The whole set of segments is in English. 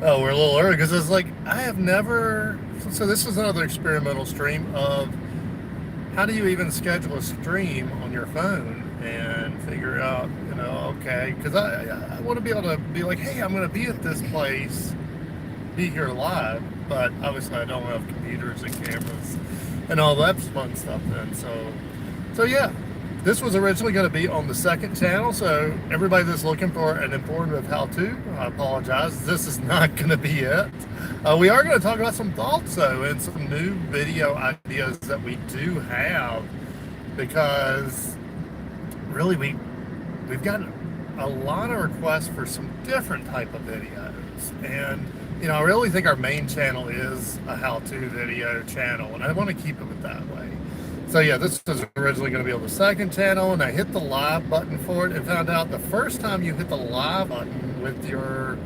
Oh, we're a little early because it's like I have never. So this was another experimental stream of how do you even schedule a stream on your phone and figure out, okay, because I want to be able to be like, hey, I'm going to be at this place, be here live, but obviously I don't have computers and cameras and all that fun stuff then. So yeah, this was originally going to be on the second channel, so everybody that's looking for an informative how-to, I apologize. This is not going to be it. We are going to talk about some thoughts, though, and some new video ideas that we do have, because really we've got a lot of requests for some different type of videos, and I really think our main channel is a how-to video channel, and I want to keep it that way. So yeah, this was originally going to be on the second channel, and I hit the live button for it and found out the first time you hit the live button with your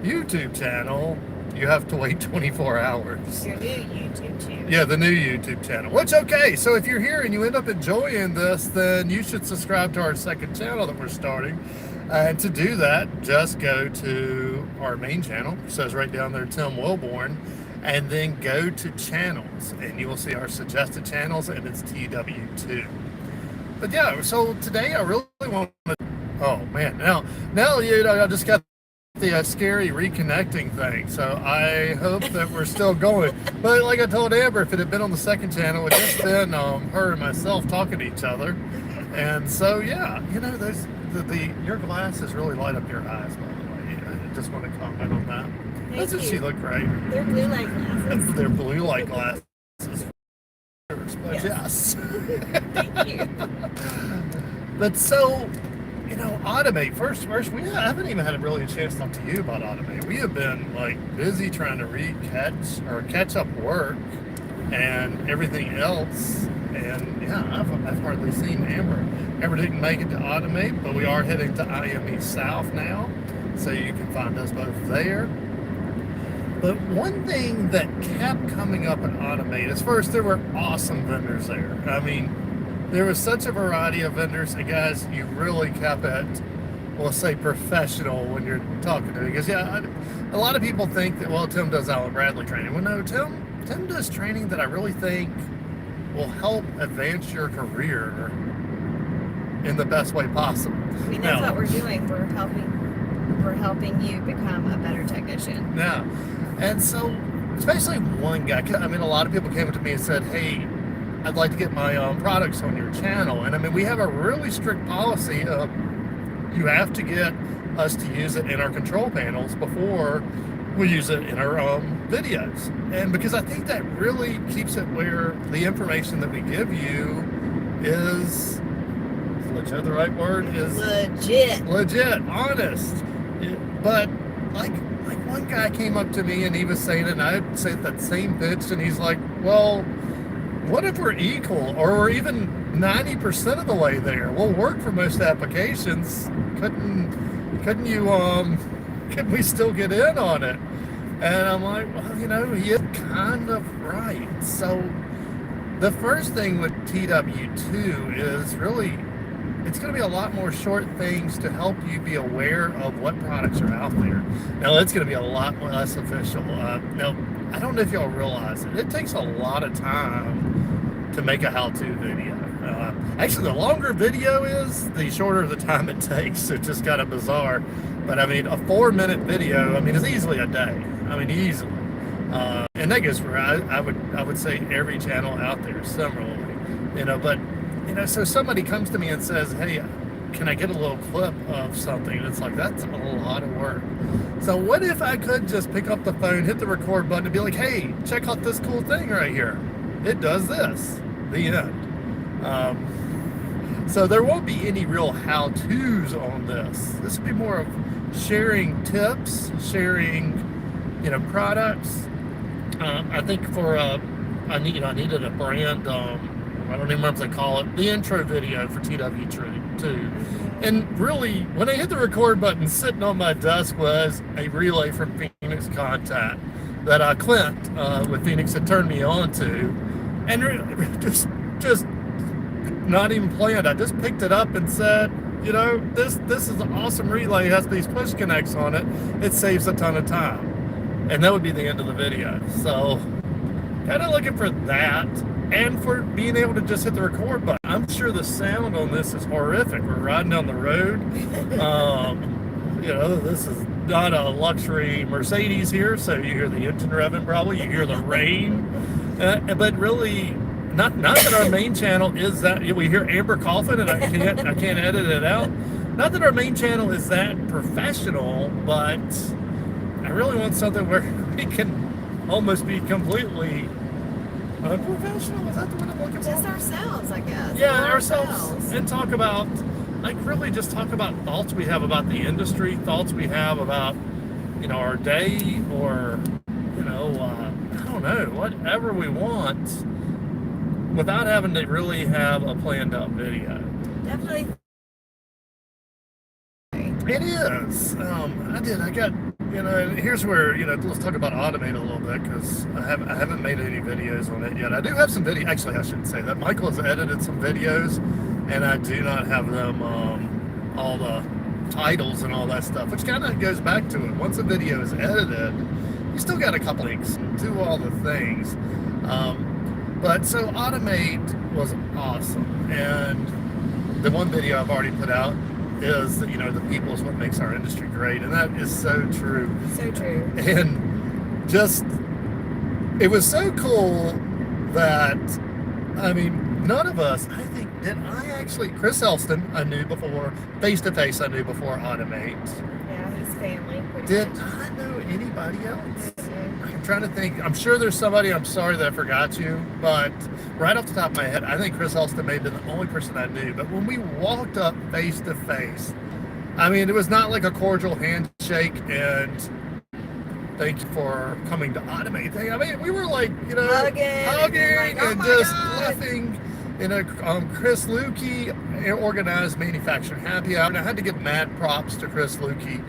YouTube channel, you have to wait 24 hours. Your new YouTube channel. Yeah, the new YouTube channel. Which, okay, so if you're here and you end up enjoying this, then you should subscribe to our second channel that we're starting. And to do that, just go to our main channel. It says right down there, Tim Wilborne. And then go to channels, and you will see our suggested channels, and it's TW2. But yeah, so today I really want to, oh man, now I just got the scary reconnecting thing, so I hope that we're still going. But like I told Amber, if it had been on the second channel, it would just been her and myself talking to each other. And so yeah, there's your glasses really light up your eyes, by the way. I just want to comment on that. Doesn't she look great? They're blue light glasses. They're blue light glasses. But yes. Thank you. But so, Automate. First, we haven't even had really a chance to talk to you about Automate. We have been busy trying to catch up work and everything else. And yeah, I've hardly seen Amber. Amber didn't make it to Automate, but we are heading to IME South now, so you can find us both there. But one thing that kept coming up at Automate is, first, there were awesome vendors there. I mean, there was such a variety of vendors, and guys, you really kept it, we'll say, professional when you're talking to me. Because, yeah, a lot of people think that, well, Tim does Allen Bradley training. Well, no, Tim does training that I really think will help advance your career in the best way possible. I mean, that's what we're doing. We're helping you become a better technician. Yeah. And so, especially one guy, I mean, a lot of people came up to me and said, hey, I'd like to get my products on your channel. And I mean, we have a really strict policy of you have to get us to use it in our control panels before we use it in our videos. And because I think that really keeps it where the information that we give you is legit, the right word is legit, honest. But like one guy came up to me and he was saying it, and I'd say that same pitch, and he's like, well, what if we're equal, or we're even 90% of the way there? We'll work for most applications. Couldn't we still get in on it? And I'm like, well, he is kind of right. So the first thing with TW2 is really, it's going to be a lot more short things to help you be aware of what products are out there. Now, it's going to be a lot less official. Now, I don't know if y'all realize it. It takes a lot of time to make a how-to video. Actually, the longer video is, the shorter the time it takes. It's just kind of bizarre. But, I mean, a 4-minute video, is easily a day. Easily. And that goes for, I would say, every channel out there similarly. But so somebody comes to me and says, hey, can I get a little clip of something? And it's like, that's a lot of work. So what if I could just pick up the phone, hit the record button, and be like, hey, check out this cool thing right here. It does this. The end. So there won't be any real how-tos on this. This will be more of sharing tips, sharing, products. I think for, I needed a brand, I don't even remember what they call it, the intro video for TW2. And really, when I hit the record button, sitting on my desk was a relay from Phoenix Contact that Clint with Phoenix had turned me on to. And just not even planned. I just picked it up and said, this is an awesome relay. It has these push connects on it. It saves a ton of time. and that would be the end of the video. So kind of looking for that, and for being able to just hit the record button. I'm sure the sound on this is horrific. We're riding down the road. This is not a luxury Mercedes here, so you hear the engine revving probably. You hear the rain, but really, not that our main channel is that. We hear Amber coughing, and I can't edit it out. Not that our main channel is that professional, but I really want something where we can almost be completely unprofessional. Is that the word I'm looking for? Just ourselves, I guess. Yeah, ourselves. And talk about, really just talk about thoughts we have about the industry, thoughts we have about, our day, or, I don't know, whatever we want, without having to really have a planned out video. Definitely. It is. I got, and here's where, let's talk about Automate a little bit, because I haven't made any videos on it yet. I do have some video. Actually, I shouldn't say that. Michael has edited some videos, and I do not have them, all the titles and all that stuff, which kind of goes back to it. Once a video is edited, you still got a couple links, do all the things. But so Automate was awesome, and the one video I've already put out is that, the people is what makes our industry great, and that is so true. So true. And just, it was so cool that, none of us, I think, Chris Elston, I knew before, face-to-face I knew before Automate. Yeah, his family. Did I know anybody else? I'm trying to think. I'm sure there's somebody. I'm sorry that I forgot you, but right off the top of my head, I think Chris Elston may have been the only person I knew. But when we walked up face to face, it was not like a cordial handshake and thank you for coming to Automate thing. We were like, hugging like, and just laughing. Chris Lukey organized Manufacturing Happy Hour, and I had to give mad props to Chris Lukey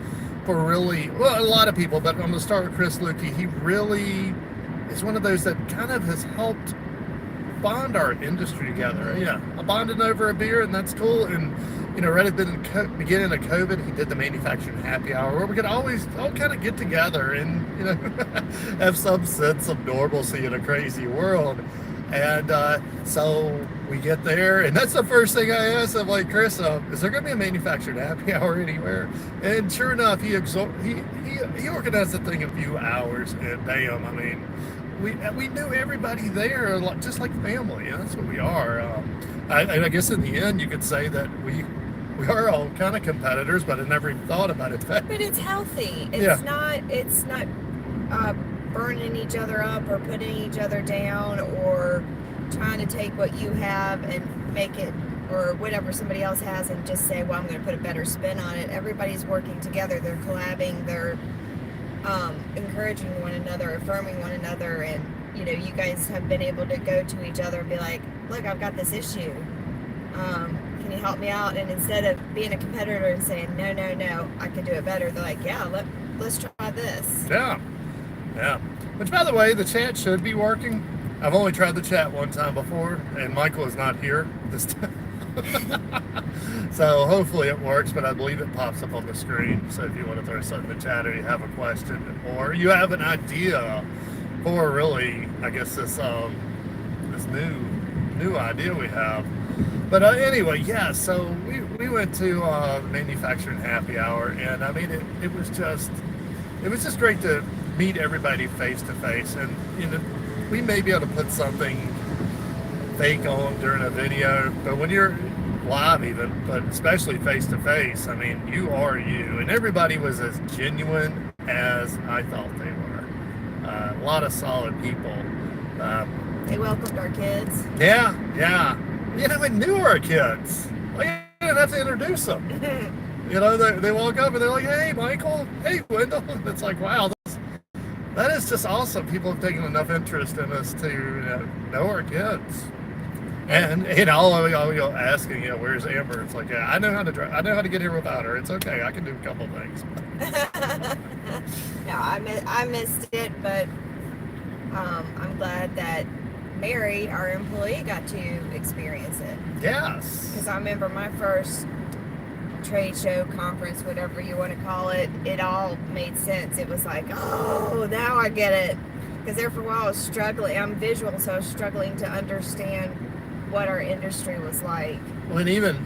for really, a lot of people, but I'm going to start with Chris Lukey. He really is one of those that kind of has helped bond our industry together. Yeah, bonding over a beer, and that's cool. And, right at the beginning of COVID, he did the Manufacturing Happy Hour, where we could always all kind of get together and, have some sense of normalcy in a crazy world. And so we get there, and that's the first thing I asked. I'm like, Chris, is there going to be a Manufactured Happy Hour anywhere? And sure enough, he organized the thing in a few hours, and damn, we knew everybody there, just like family. That's what we are. I guess in the end, you could say that we are all kind of competitors, but I never even thought about it. But it's healthy. It's not burning each other up or putting each other down or trying to take what you have and make it, or whatever somebody else has, and just say, well, I'm going to put a better spin on it. Everybody's working together. They're collabing. They're encouraging one another, affirming one another. And, you guys have been able to go to each other and be like, look, I've got this issue. Can you help me out? And instead of being a competitor and saying, no, I can do it better, they're like, yeah, let's try this. Yeah. Which, by the way, the chat should be working. I've only tried the chat one time before, and Michael is not here this time. So hopefully it works, but I believe it pops up on the screen. So if you want to throw something in the chat, or you have a question, or you have an idea for really, I guess, this new idea we have. But anyway, yeah, so we went to the Manufacturing Happy Hour, and it was just great to meet everybody face to face. And we may be able to put something fake on during a video, but when you're live, even, but especially face to face, you are you, and everybody was as genuine as I thought they were. A lot of solid people. They welcomed our kids. Yeah. We knew our kids. I didn't have to introduce them. They walk up and they're like, hey, Michael, hey, Wendell. It's like, wow, that is just awesome. People have taken enough interest in us to know our kids. And I'll go asking, where's Amber? It's like, yeah, I know how to drive. I know how to get here without her. It's okay. I can do a couple of things. No, I missed it, but I'm glad that Mary, our employee, got to experience it. Yes. Because I remember my first trade show, conference, whatever you want to call it, it all made sense. It was like, oh, now I get it. Because there for a while I was struggling. I'm visual, so I was struggling to understand what our industry was like. Well, and even,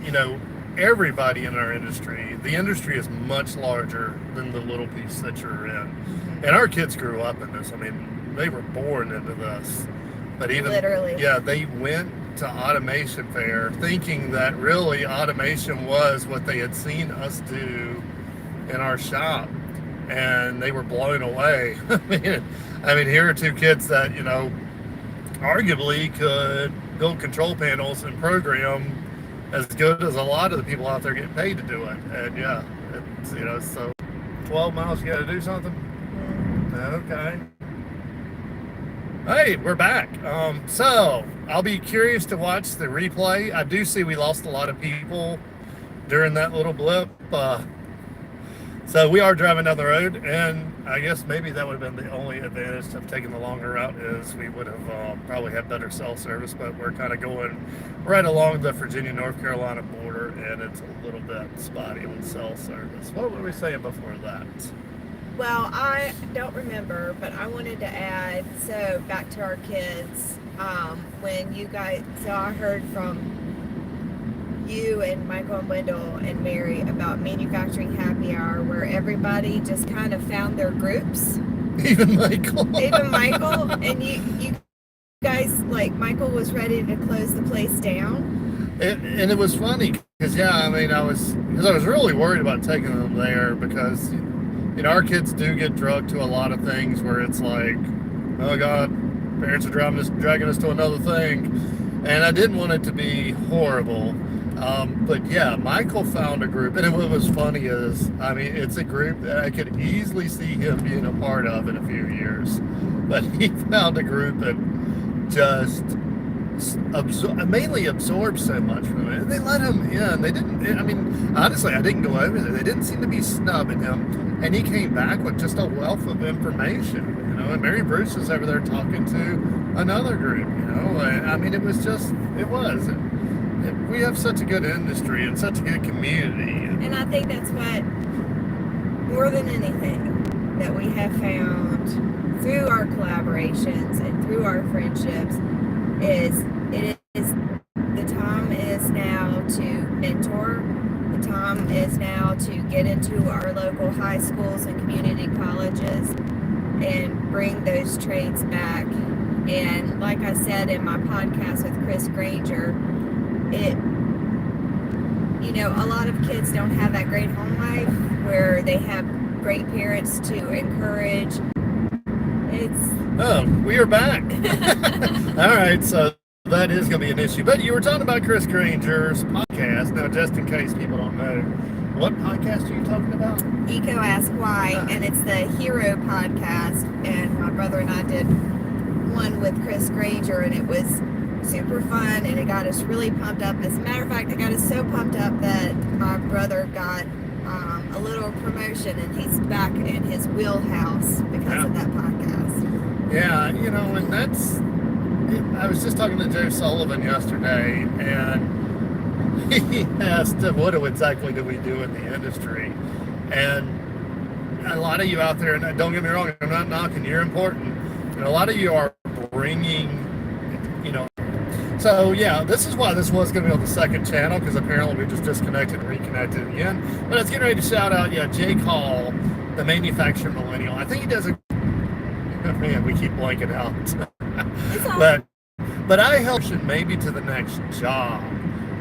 everybody in our industry, the industry is much larger than the little piece that you're in. Mm-hmm. And our kids grew up in this. I mean, they were born into this. But even, literally, yeah, they went to automation fair thinking that really automation was what they had seen us do in our shop, and they were blown away. I mean, here are two kids that, arguably could build control panels and program as good as a lot of the people out there getting paid to do it. And yeah, it's, so 12 miles, you got to do something? Okay. Hey, we're back. So I'll be curious to watch the replay. I do see we lost a lot of people during that little blip. So we are driving down the road, and I guess maybe that would have been the only advantage of taking the longer route is we would have probably had better cell service, but we're kind of going right along the Virginia-North Carolina border, and it's a little bit spotty on cell service. What were we saying before that? Well, I don't remember, but I wanted to add, so back to our kids, when you guys, so I heard from you and Michael and Wendell and Mary about manufacturing happy hour, where everybody just kind of found their groups. Even Michael. And you guys, like, Michael was ready to close the place down. And it was funny, because, I was really worried about taking them there, because our kids do get drugged to a lot of things where it's like, oh God, parents are dragging us to another thing. And I didn't want it to be horrible. But yeah, Michael found a group. And what was funny is, it's a group that I could easily see him being a part of in a few years. But he found a group that just mainly absorbed so much from it. They let him in. They didn't, honestly, I didn't go over there. They didn't seem to be snubbing him. And he came back with just a wealth of information, and Mary Bruce was over there talking to another group, we have such a good industry and such a good community. And I think that's what, more than anything, that we have found through our collaborations and through our friendships the time is now to mentor. The time is now to get into our local high schools and community colleges and bring those trades back. And like I said in my podcast with Chris Granger, a lot of kids don't have that great home life where they have great parents to encourage. We are back. All right, so that is going to be an issue. But you were talking about Chris Granger's podcast. Now, just in case people don't know, what podcast are you talking about? Eco Ask Why, and it's the Hero podcast. And my brother and I did one with Chris Granger, and it was super fun, and it got us really pumped up. As a matter of fact, it got us so pumped up that my brother got a little promotion, and he's back in his wheelhouse because of that podcast. Yeah, and that's... I was just talking to Joe Sullivan yesterday, and he asked him, what exactly do we do in the industry? And a lot of you out there, and don't get me wrong, I'm not knocking, you're important, and a lot of you are bringing, so yeah, this is why this was going to be on the second channel, because apparently we just disconnected and reconnected again. But I was getting ready to shout out, Jake Hall, the manufacturer millennial. I think he does man, we keep blanking out. But I help you maybe to the next job.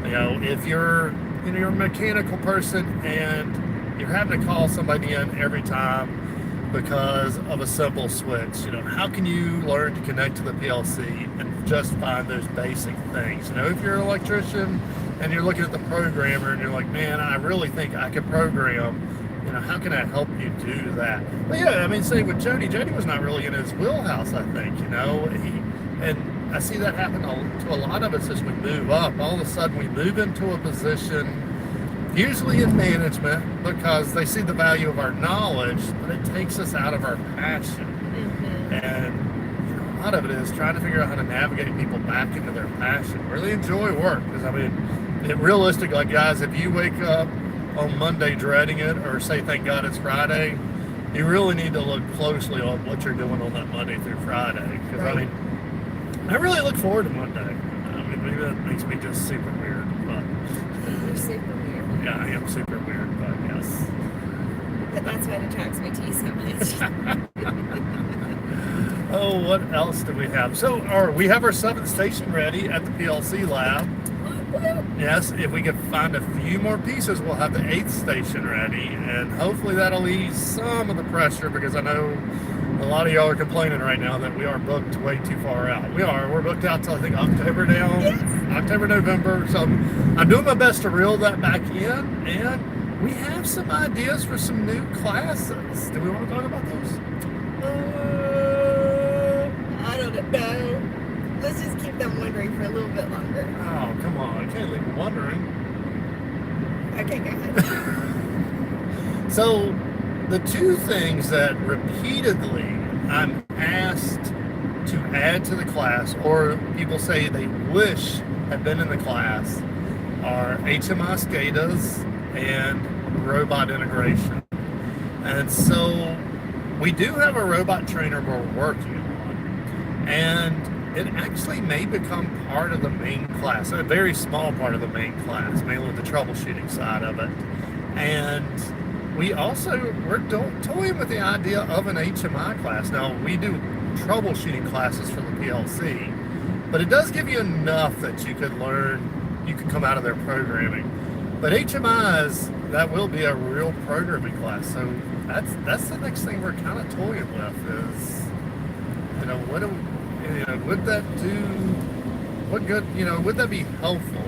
If you're a mechanical person and you're having to call somebody in every time because of a simple switch, how can you learn to connect to the PLC and just find those basic things? If you're an electrician and you're looking at the programmer and you're like, man, I really think I could program, how can I help you do that? But yeah, same with Jody. Jody was not really in his wheelhouse, I think, and I see that happen to a lot of us as we move up. All of a sudden we move into a position, usually in management, because they see the value of our knowledge, but it takes us out of our passion. Mm-hmm. And a lot of it is trying to figure out how to navigate people back into their passion, where they enjoy work. Because realistically, guys, if you wake up on Monday dreading it, or say thank God it's Friday, you really need to look closely on what you're doing on that Monday through Friday. Because Right. I mean, I really look forward to Monday. I mean, maybe that makes me just super weird, but You're super weird. yeah, I am super weird, but yes. But that's what attracts me to you so much. Oh, what else do we have? So, we have our 7th station ready at the PLC lab. Yes, if we can find a few more pieces, we'll have the 8th station ready, and hopefully that'll ease some of the pressure, because I know a lot of y'all are complaining right now that we are booked way too far out. We're booked out till I think October now, Yes. October, November. So I'm doing my best to reel that back in, and we have some ideas for some new classes. Do we want to talk about those? I don't know. Let's just keep them wondering for a little bit longer. Oh, come on. I can't leave them wondering. Okay, go ahead. So, the two things that repeatedly I'm asked to add to the class, or people say they wish had been in the class, are HMI SCADAs and robot integration. And so, we do have a robot trainer we're working on, and it actually may become part of the main class, a very small part of the main class, mainly the troubleshooting side of it. And we're toying with the idea of an HMI class. Now, we do troubleshooting classes for the PLC, but it does give you enough that you could learn, you could come out of there programming. But HMIs, that will be a real programming class. So that's the next thing we're kind of toying with is, would that do, what good, would that be helpful?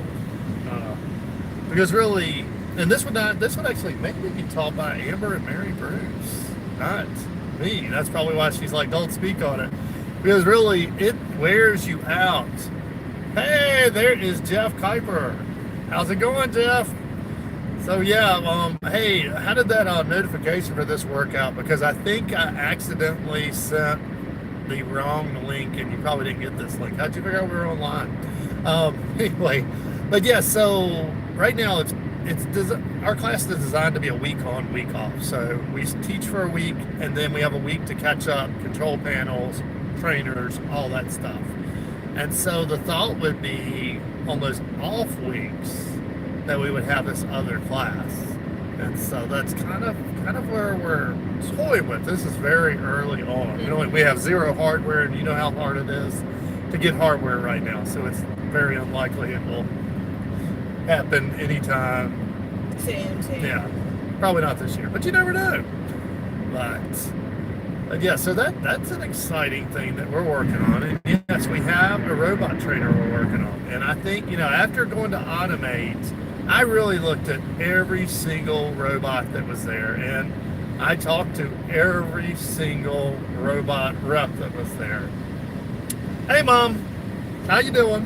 Because really, and this would actually maybe be taught by Amber and Mary Bruce, not me. That's probably why she's like, don't speak on it. Because really, it wears you out. Hey, there is Jeff Kuiper. How's it going, Jeff? So yeah, hey, how did that notification for this work out? Because I think I accidentally sent the wrong link, and you probably didn't get this link. How'd you figure out we were online? Anyway, but yeah, so right now our class is designed to be a week on, week off. So we teach for a week, and then we have a week to catch up, control panels, trainers, all that stuff. And so the thought would be on those off weeks that we would have this other class. And so that's kind of where we're toying with. This is very early on. We have zero hardware, and you know how hard it is to get hardware right now. So it's very unlikely it will happen anytime Soon. Yeah, probably not this year, but you never know. But yeah, so that's an exciting thing that we're working on. And yes, we have a robot trainer we're working on. And I think, after going to Automate, I really looked at every single robot that was there, and I talked to every single robot rep that was there. Hey, Mom, how you doing?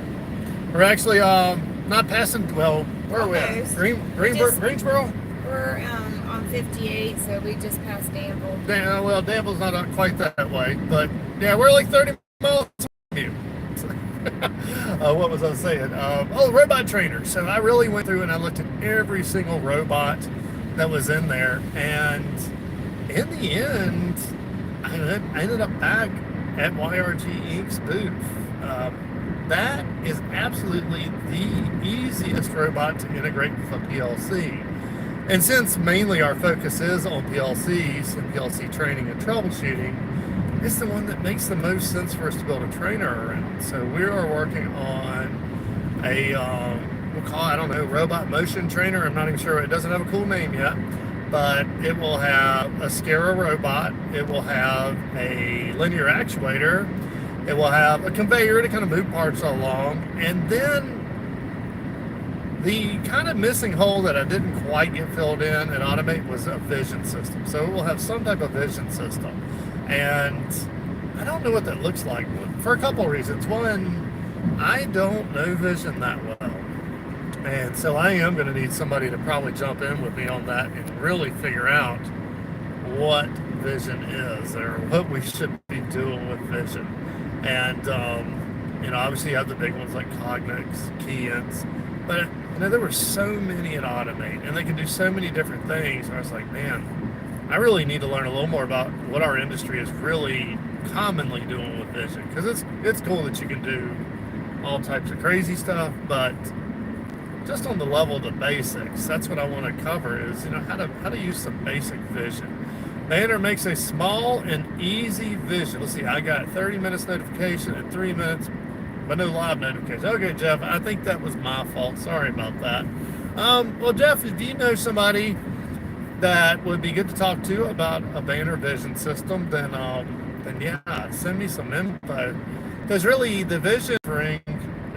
We're actually not passing. Well, where are we at? Greensboro. We're on 58, so we just passed Danville. Yeah, well, Danville's not quite that way, but yeah, we're like 30 miles from you. What was I saying? Robot trainer. So I really went through and I looked at every single robot that was in there, and in the end, I ended up back at YRG Inc.'s booth. That is absolutely the easiest robot to integrate with a PLC. And since mainly our focus is on PLCs and PLC training and troubleshooting, it's the one that makes the most sense for us to build a trainer around. So we are working on a, we'll call it, I don't know, robot motion trainer. I'm not even sure. It doesn't have a cool name yet, but it will have a SCARA robot. It will have a linear actuator. It will have a conveyor to kind of move parts along. And then the kind of missing hole that I didn't quite get filled in at Automate was a vision system. So it will have some type of vision system. And I don't know what that looks like for a couple of reasons. One, I don't know vision that well. And so I am going to need somebody to probably jump in with me on that and really figure out what vision is, or what we should be doing with vision. And, obviously you have the big ones like Cognex, Keyence, But there were so many at Automate, and they can do so many different things. I was like, man, I really need to learn a little more about what our industry is really commonly doing with vision, because it's cool that you can do all types of crazy stuff, but just on the level of the basics, that's what I want to cover is, how to use some basic vision. Banner makes a small and easy vision. Let's see, I got 30 minutes notification and 3 minutes, but no live notification. Okay, Jeff, I think that was my fault. Sorry about that. Well, Jeff, if you know somebody that would be good to talk to about a banner vision system, then yeah, send me some info. Because really, the vision ring.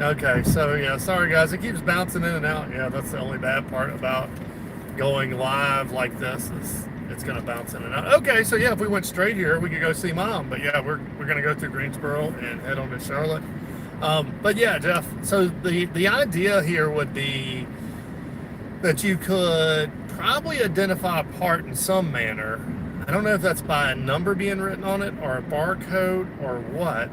Okay, so yeah, sorry guys, it keeps bouncing in and out. Yeah, that's the only bad part about going live like this is it's gonna bounce in and out. Okay, so yeah, if we went straight here, we could go see Mom. But yeah, we're gonna go through Greensboro and head on to Charlotte. But yeah, Jeff. So the idea here would be that you could probably identify a part in some manner. I don't know if that's by a number being written on it or a barcode or what.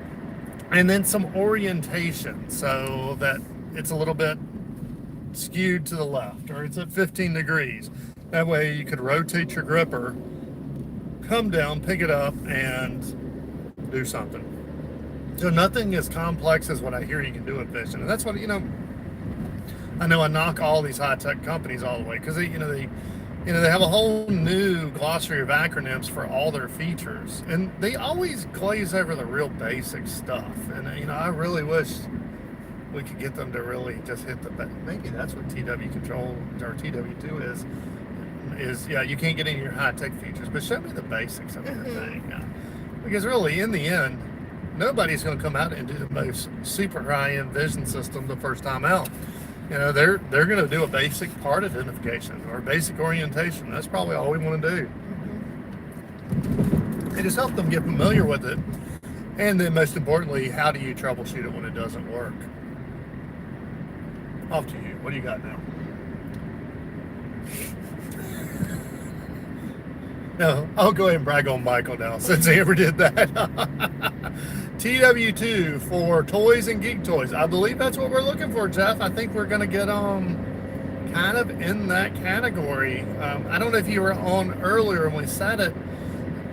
And then some orientation so that it's a little bit skewed to the left, or it's at 15 degrees. That way you could rotate your gripper, come down, pick it up, and do something. So nothing as complex as what I hear you can do with vision. And that's what, I know I knock all these high-tech companies all the way because they have a whole new glossary of acronyms for all their features, and they always glaze over the real basic stuff. And I really wish we could get them to really just hit the. Maybe that's what TW Control or TW2 is. Yeah, you can't get any of your high tech features, but show me the basics of everything. Yeah. Because really, in the end, nobody's going to come out and do the most super high end vision system the first time out. They're going to do a basic part identification or basic orientation. That's probably all we want to do. And just help them get familiar with it. And then most importantly, how do you troubleshoot it when it doesn't work? Off to you. What do you got now? No, I'll go ahead and brag on Michael now since he ever did that. TW2 for Toys and Geek Toys. I believe that's what we're looking for, Jeff. I think we're going to get kind of in that category. I don't know if you were on earlier when we said it.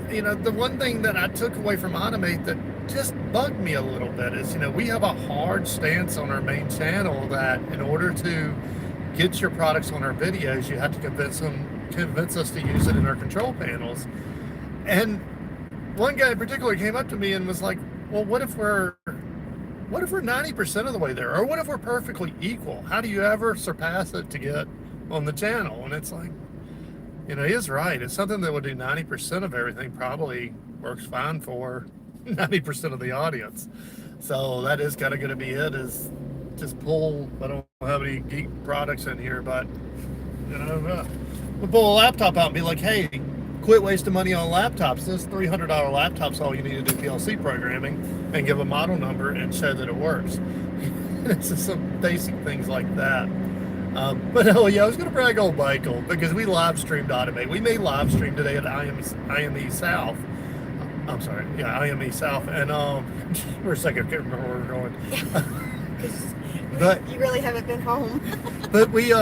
The one thing that I took away from Automate that just bugged me a little bit is, we have a hard stance on our main channel that in order to get your products on our videos, you have to convince us to use it in our control panels. And one guy in particular came up to me and was like, well, what if we're 90% of the way there? Or what if we're perfectly equal? How do you ever surpass it to get on the channel? And it's like, he is right. It's something that would do 90% of everything probably works fine for 90% of the audience. So that is kind of going to be it, is just pull. I don't have any geek products in here, but we'll pull a laptop out and be like, hey, quit wasting money on laptops. This $300 laptop's all you need to do PLC programming, and give a model number and show that it works. It's just some basic things like that. But oh yeah, I was going to brag on Michael because we live streamed Automate. We made live stream today at IME South. I'm sorry, yeah, IME South, and for a second I can't remember where we're going. But you really haven't been home. But we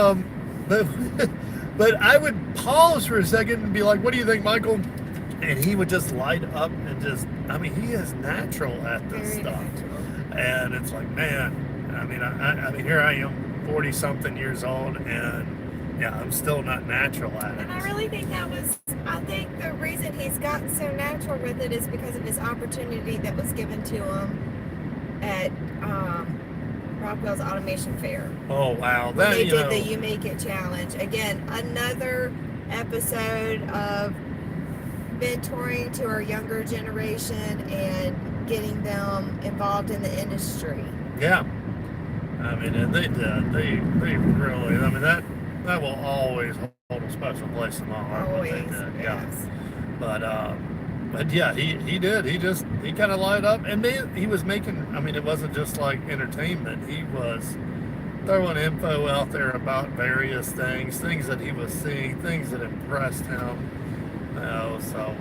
But I would pause for a second and be like, what do you think, Michael? And he would just light up and he is natural at this stuff. Natural. And it's like, man, I mean, here I am, 40 something years old, and yeah, I'm still not natural at it. And I really think I think the reason he's gotten so natural with it is because of his opportunity that was given to him at Rockwell's Automation Fair. Oh wow! They did the You Make It Challenge. Again, another episode of mentoring to our younger generation and getting them involved in the industry. Yeah, and they did. They really. That will always hold a special place in my heart. Always, what they did. yes. Yeah. But yeah, he did. He kind of light up, and he was making. It wasn't just like entertainment. He was throwing info out there about various things that he was seeing, things that impressed him. So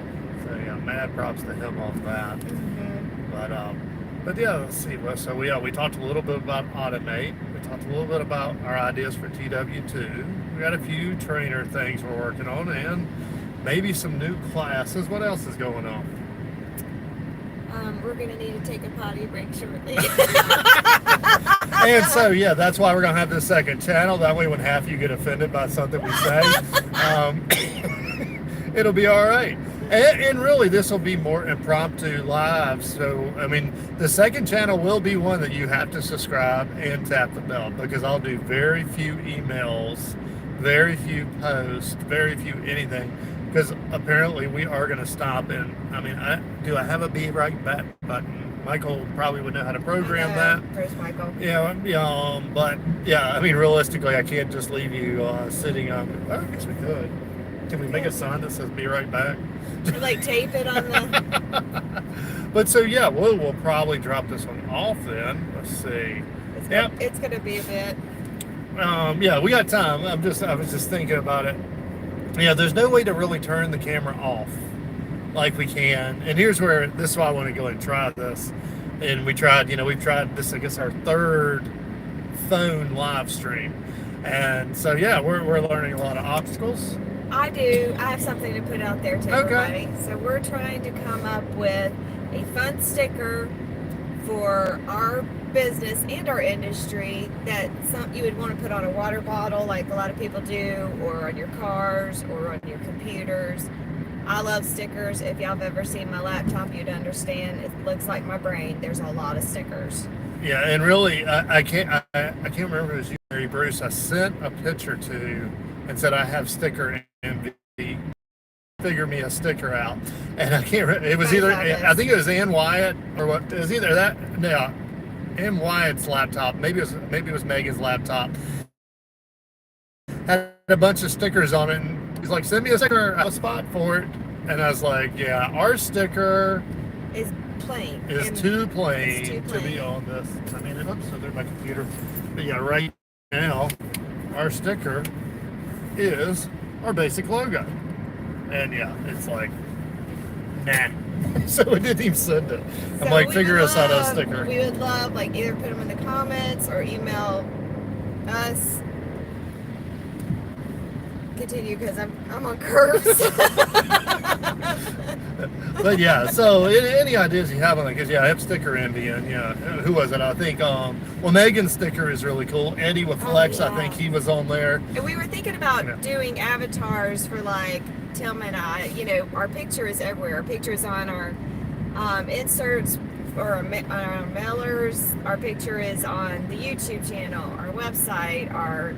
yeah, mad props to him on that. Mm-hmm. But yeah, let's see. So we talked a little bit about Automate. We talked a little bit about our ideas for TW2. We got a few trainer things we're working on, and maybe some new classes. What else is going on? We're going to need to take a potty break shortly. And so, yeah, that's why we're going to have this second channel. That way when half you get offended by something we say, it'll be all right. And really, this will be more impromptu live. So, I mean, the second channel will be one that you have to subscribe and tap the bell, because I'll do very few emails, very few posts, very few anything. Because apparently we are going to stop, and I mean, do I have a be right back button? Michael probably would know how to program that. Where's Michael? Yeah, but yeah, I mean, realistically, I can't just leave you sitting on. Oh, I guess we could. Can we make a sign that says "Be right back"? Like tape it on the. But so yeah, we'll probably drop this one off then. Let's see. It's gonna be a bit. Yeah, we got time. I was just thinking about it. Yeah, there's no way to really turn the camera off like we can. And this is why I want to go and try this. And we've tried this, I guess, our third phone live stream. And so, yeah, we're learning a lot of obstacles. I have something to put out there to everybody. So we're trying to come up with a fun sticker for our business and our industry that you would want to put on a water bottle, like a lot of people do, or on your cars or on your computers. I love stickers. If y'all have ever seen my laptop, you'd understand. It looks like my brain. There's a lot of stickers. Yeah, and really, I can't remember if it was you, Mary Bruce. I sent a picture to and said I have sticker envy. Figure me a sticker out, and I can't. It was either I think it was Ann Wyatt or what. It was either that. No. Ann Wyatt's laptop, maybe it was Megan's laptop, had a bunch of stickers on it, and he's like, send me a sticker, I have a spot for it. And I was like, yeah, our sticker is plain. Is too plain to be on this. I mean, it looks so there my computer. But yeah, right now, our sticker is our basic logo. And yeah, it's like, nah. So we didn't even send it. I'm like, figure us out a sticker. We would love, like, either put them in the comments or email us. Continue, because I'm on curves. But yeah, so any ideas you have on it? Because yeah, I have sticker envy, and yeah, who was it? I think Megan's sticker is really cool. Eddie with Flex, I think he was on there. And we were thinking about doing avatars for like Tim and I. You know, our picture is everywhere. Our picture is on our inserts or on our mailers. Our picture is on the YouTube channel, our website, our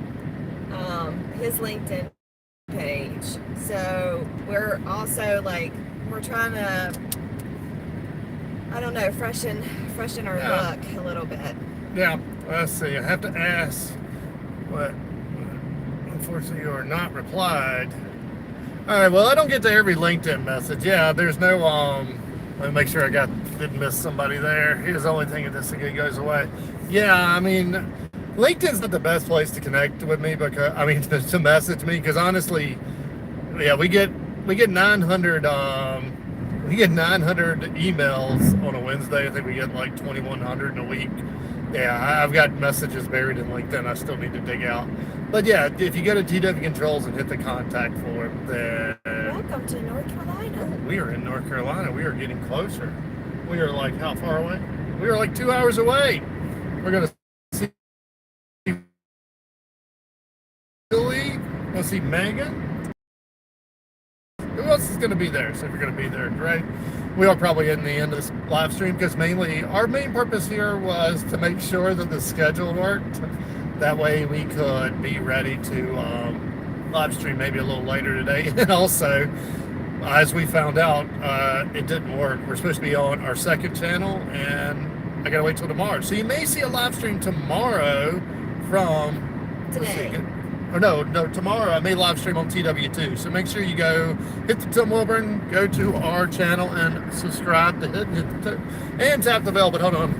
his LinkedIn page. So we're also like, we're trying to, I don't know, freshen our look a little bit. Yeah, let's see. I have to ask, but unfortunately you are not replied. All right, well, I don't get to every LinkedIn message. Yeah, there's no, let me make sure I didn't miss somebody there. Here's the only thing that this thing goes away. Yeah, I mean, LinkedIn's not the best place to connect with me, because to message me, because honestly, yeah, we get 900 emails on a Wednesday. I think we get like 2,100 in a week. Yeah, I've got messages buried in LinkedIn I still need to dig out. But yeah, if you go to TW Controls and hit the contact form, then welcome to North Carolina. We are in North Carolina. We are getting closer. We are like, how far away? We are like 2 hours away. We're gonna see Julie. We'll see Megan. Who else is going to be there? So if you're going to be there, right? We are probably in the end of this live stream, because our main purpose here was to make sure that the schedule worked. That way we could be ready to live stream maybe a little later today. And also, as we found out, it didn't work. We're supposed to be on our second channel, and I got to wait till tomorrow. So you may see a live stream tomorrow from today. Tomorrow I may live stream on TW2. So make sure you go hit the Tim Wilborne, go to our channel and subscribe to and tap the bell. But hold on,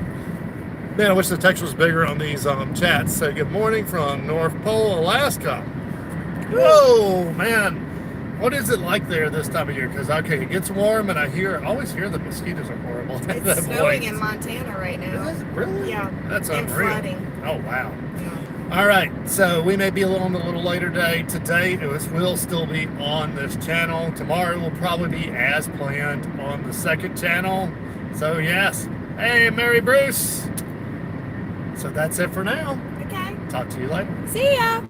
man, I wish the text was bigger on these chats. So good morning from North Pole, Alaska. Whoa, man, what is it like there this time of year? Because it gets warm, and I always hear the mosquitoes are horrible. It's snowing in Montana right now. Is it really? Yeah. That's and unreal. flooding. Oh, wow. Yeah. All right, so we may be on a little later day. Today, will still be on this channel. Tomorrow will probably be as planned on the second channel. So, yes. Hey, Mary Bruce. So that's it for now. Okay. Talk to you later. See ya.